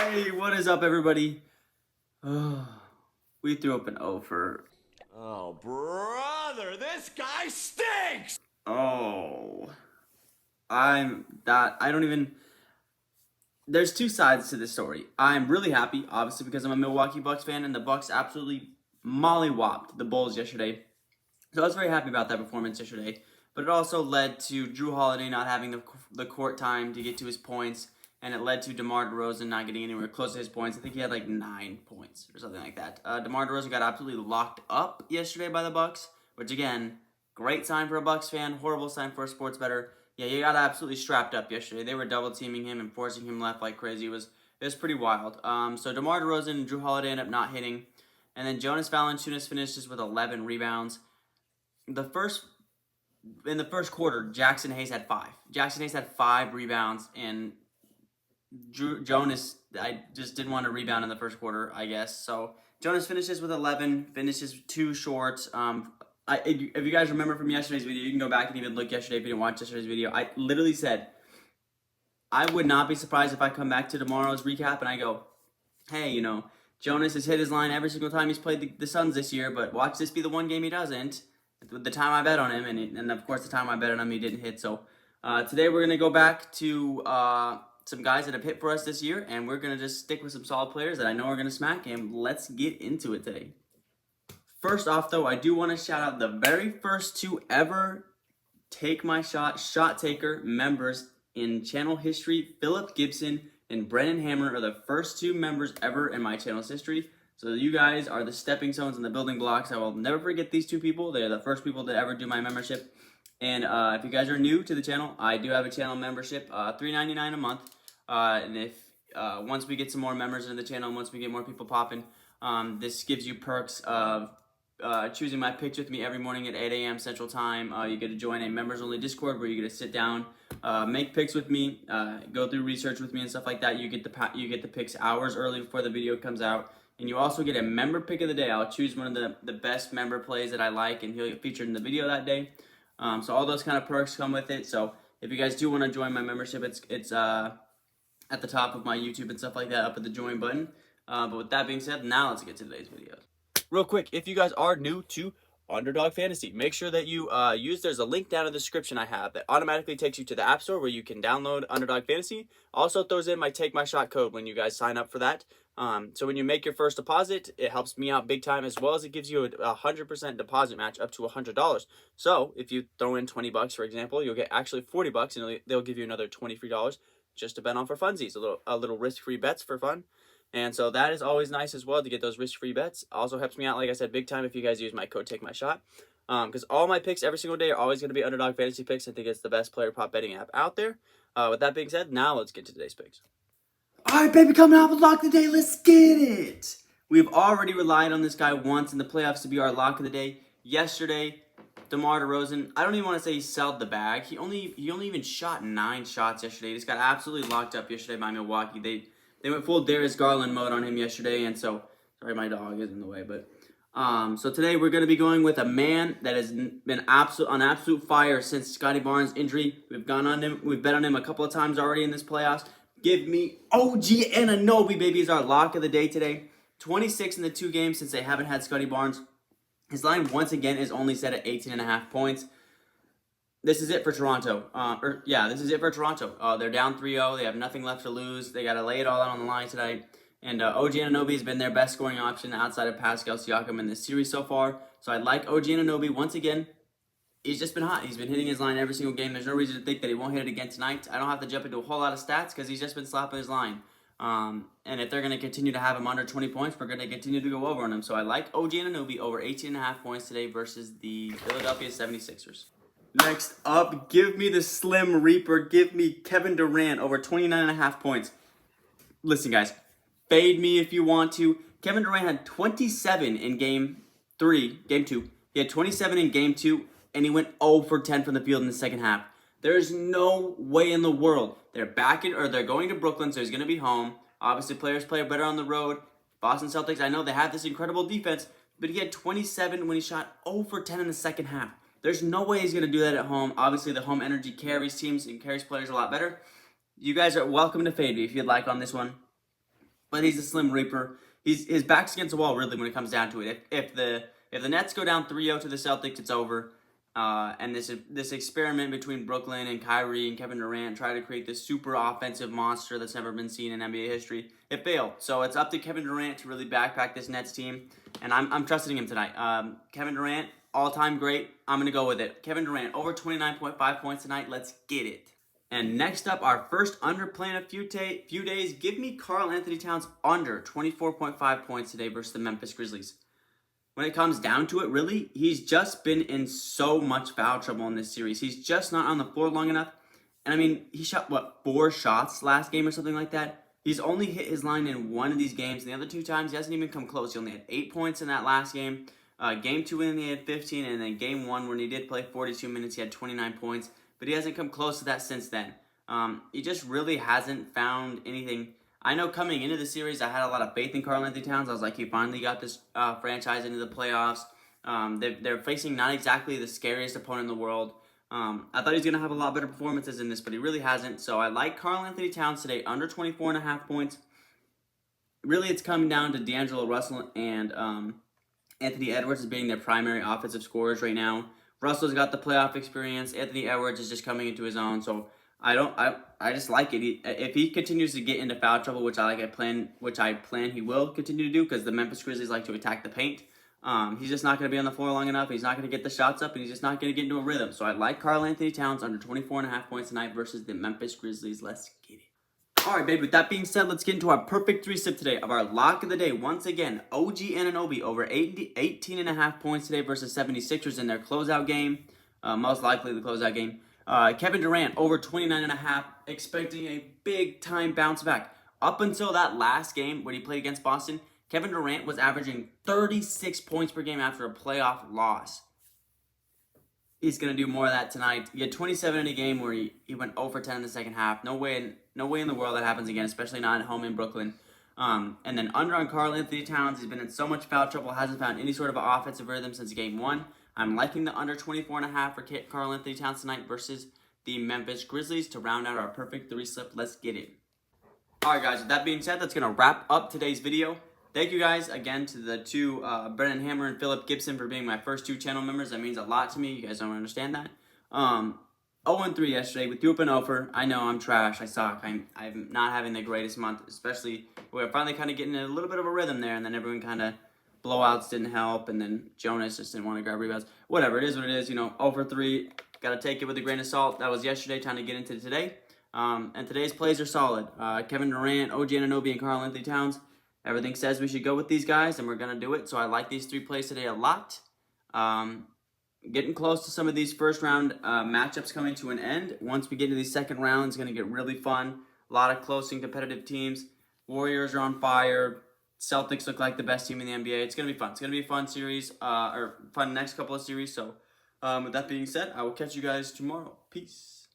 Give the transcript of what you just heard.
Hey, what is up, everybody? We threw up an O for. Oh, brother, this guy stinks! Oh. I don't even. There's two sides to this story. I'm really happy, obviously, because I'm a Milwaukee Bucks fan, and the Bucks absolutely mollywopped the Bulls yesterday. So I was very happy about that performance yesterday. But it also led to Drew Holiday not having the court time to get to his points, and it led to DeMar DeRozan not getting anywhere close to his points. I think he had like 9 points or something like that. DeMar DeRozan got absolutely locked up yesterday by the Bucks, which again, great sign for a Bucks fan, horrible sign for a sports bettor. Yeah, he got absolutely strapped up yesterday. They were double teaming him and forcing him left like crazy. It was pretty wild. So DeMar DeRozan and Drew Holiday ended up not hitting, and then Jonas Valanciunas finishes with 11 rebounds. In the first quarter, Jackson Hayes had 5. Jackson Hayes had 5 rebounds, and Jonas, I just didn't want to rebound in the first quarter, I guess. So Jonas finishes with 11, finishes 2 short. If you guys remember from yesterday's video, you can go back and even look yesterday if you didn't watch yesterday's video. I literally said, I would not be surprised if I come back to tomorrow's recap and I go, hey, Jonas has hit his line every single time he's played the Suns this year, but watch this be the one game he doesn't. The time I bet on him, and of course the time I bet on him, he didn't hit. So today we're going to go back to some guys that have hit for us this year, and we're going to just stick with some solid players that I know are going to smack him. Let's get into it today. First off, though, I do want to shout out the very first 2 ever Take My Shot Taker members in channel history. Philip Gibson and Brennan Hammer are the first 2 members ever in my channel's history. So you guys are the stepping stones and the building blocks. I will never forget these 2 people. They are the first people to ever do my membership. And if you guys are new to the channel, I do have a channel membership, $3.99 a month. And if once we get some more members into the channel, once we get more people popping, this gives you perks of choosing my picks with me every morning at 8 a.m. Central Time. You get to join a members-only Discord where you get to sit down, make picks with me, go through research with me and stuff like that. You get the picks hours early before the video comes out. And you also get a member pick of the day. I'll choose one of the best member plays that I like, and he'll get featured in the video that day. So all those kind of perks come with it. So if you guys do want to join my membership, it's at the top of my YouTube and stuff like that, up at the join button. But with that being said, now let's get to today's video. Real quick, if you guys are new to Underdog Fantasy, make sure that you there's a link down in the description I have that automatically takes you to the App Store where you can download Underdog Fantasy. Also throws in my Take My Shot code when you guys sign up for that. So when you make your first deposit, it helps me out big time, as well as it gives you a 100% deposit match up to $100. So if you throw in $20, for example, you'll get actually $40, and they'll give you another $23 just to bet on for funsies, a little risk-free bets for fun. And so that is always nice as well to get those risk-free bets. Also helps me out, like I said, big time if you guys use my code TAKEMYSHOT. Because all my picks every single day are always going to be Underdog Fantasy picks. I think it's the best player prop betting app out there. With that being said, now let's get to today's picks. All right, baby, coming out with lock of the day. Let's get it. We've already relied on this guy once in the playoffs to be our lock of the day. Yesterday, DeMar DeRozan, I don't even want to say he sold the bag. He only even shot 9 shots yesterday. He just got absolutely locked up yesterday by Milwaukee. They went full Darius Garland mode on him yesterday, and so, sorry, my dog is in the way, but, so today we're going to be going with a man that has been on absolute fire since Scotty Barnes' injury. We've bet on him a couple of times already in this playoffs. Give me OG Anunoby, baby, is our lock of the day today. 26 in the 2 games since they haven't had Scotty Barnes. His line, once again, is only set at 18.5 points. This is it for Toronto. This is it for Toronto. They're down 3-0. They have nothing left to lose. They got to lay it all out on the line tonight. And OG Anunoby has been their best scoring option outside of Pascal Siakam in this series so far. So I like OG Anunoby. Once again, he's just been hot. He's been hitting his line every single game. There's no reason to think that he won't hit it again tonight. I don't have to jump into a whole lot of stats because he's just been slapping his line. And if they're going to continue to have him under 20 points, we're going to continue to go over on him. So I like OG Anunoby over 18.5 points today versus the Philadelphia 76ers. Next up, give me the Slim Reaper. Give me Kevin Durant over 29.5 points. Listen, guys, fade me if you want to. Kevin Durant had 27 in game 2. He had 27 in game 2, and he went 0 for 10 from the field in the second half. There's no way in the world. They're going to Brooklyn, so he's going to be home. Obviously, players play better on the road. Boston Celtics, I know they have this incredible defense, but he had 27 when he shot 0 for 10 in the second half. There's no way he's going to do that at home. Obviously, the home energy carries teams and carries players a lot better. You guys are welcome to fade me if you'd like on this one. but he's a slim reaper. His back's against the wall really when it comes down to it. If the Nets go down 3-0 to the Celtics, it's over. And this experiment between Brooklyn and Kyrie and Kevin Durant try to create this super offensive monster that's never been seen in NBA history. It failed. So it's up to Kevin Durant to really backpack this Nets team, and I'm trusting him tonight. Kevin Durant, all-time great. I'm gonna go with it. Kevin Durant over 29.5 points tonight. Let's get it. And next up, our first under play in a few days. Give me Karl Anthony Towns under 24.5 points today versus the Memphis Grizzlies. When it comes down to it, really, he's just been in so much foul trouble in this series. He's just not on the floor long enough. And I mean, he shot, 4 shots last game or something like that? He's only hit his line in one of these games. And the other 2 times, he hasn't even come close. He only had 8 points in that last game. Game 2 when he had 15, and then game 1 when he did play 42 minutes, he had 29 points. But he hasn't come close to that since then. He just really hasn't found anything. I know coming into the series, I had a lot of faith in Karl Anthony Towns. I was like, he finally got this franchise into the playoffs. They're facing not exactly the scariest opponent in the world. I thought he was going to have a lot better performances in this, but he really hasn't. So I like Karl Anthony Towns today, under 24.5 points. Really, it's coming down to D'Angelo Russell and Anthony Edwards as being their primary offensive scorers right now. Russell's got the playoff experience. Anthony Edwards is just coming into his own. So I just like it. If he continues to get into foul trouble, which I plan he will continue to do, because the Memphis Grizzlies like to attack the paint. He's just not going to be on the floor long enough. He's not going to get the shots up, and he's just not going to get into a rhythm. So I like Karl Anthony Towns under 24.5 points tonight versus the Memphis Grizzlies. Let's get it. All right, baby. With that being said, let's get into our perfect 3-sip today of our lock of the day. Once again, OG Anunoby over 18.5 points today versus 76ers in their closeout game. Most likely the closeout game. Kevin Durant over 29.5, expecting a big time bounce back. Up until that last game when he played against Boston, Kevin Durant was averaging 36 points per game after a playoff loss. He's going to do more of that tonight. He had 27 in a game where he went 0 for 10 in the second half. No way in the world that happens again, especially not at home in Brooklyn. And then under on Karl Anthony Towns, he's been in so much foul trouble, hasn't found any sort of offensive rhythm since game 1. I'm liking the under 24.5 for Karl Anthony Towns tonight versus the Memphis Grizzlies to round out our perfect 3-slip. Let's get it. All right, guys. With that being said, that's going to wrap up today's video. Thank you guys again to the 2, Brennan Hammer and Philip Gibson, for being my first 2 channel members. That means a lot to me. You guys don't understand that. 0-3 yesterday. We threw up an offer. I know I'm trash. I suck. I'm not having the greatest month, especially we're finally kind of getting a little bit of a rhythm there, and then everyone kind of blowouts didn't help, and then Jonas just didn't want to grab rebounds. Whatever, it is what it is. 0-3. Got to take it with a grain of salt. That was yesterday, trying to get into today. And today's plays are solid. Kevin Durant, OG Anunoby, and Karl Anthony Towns. Everything says we should go with these guys, and we're going to do it. So I like these 3 plays today a lot. Getting close to some of these first round matchups coming to an end. Once we get into these second rounds, it's going to get really fun. A lot of close and competitive teams. Warriors are on fire. Celtics look like the best team in the NBA. It's going to be fun. It's going to be a fun series, or fun next couple of series. So with that being said, I will catch you guys tomorrow. Peace.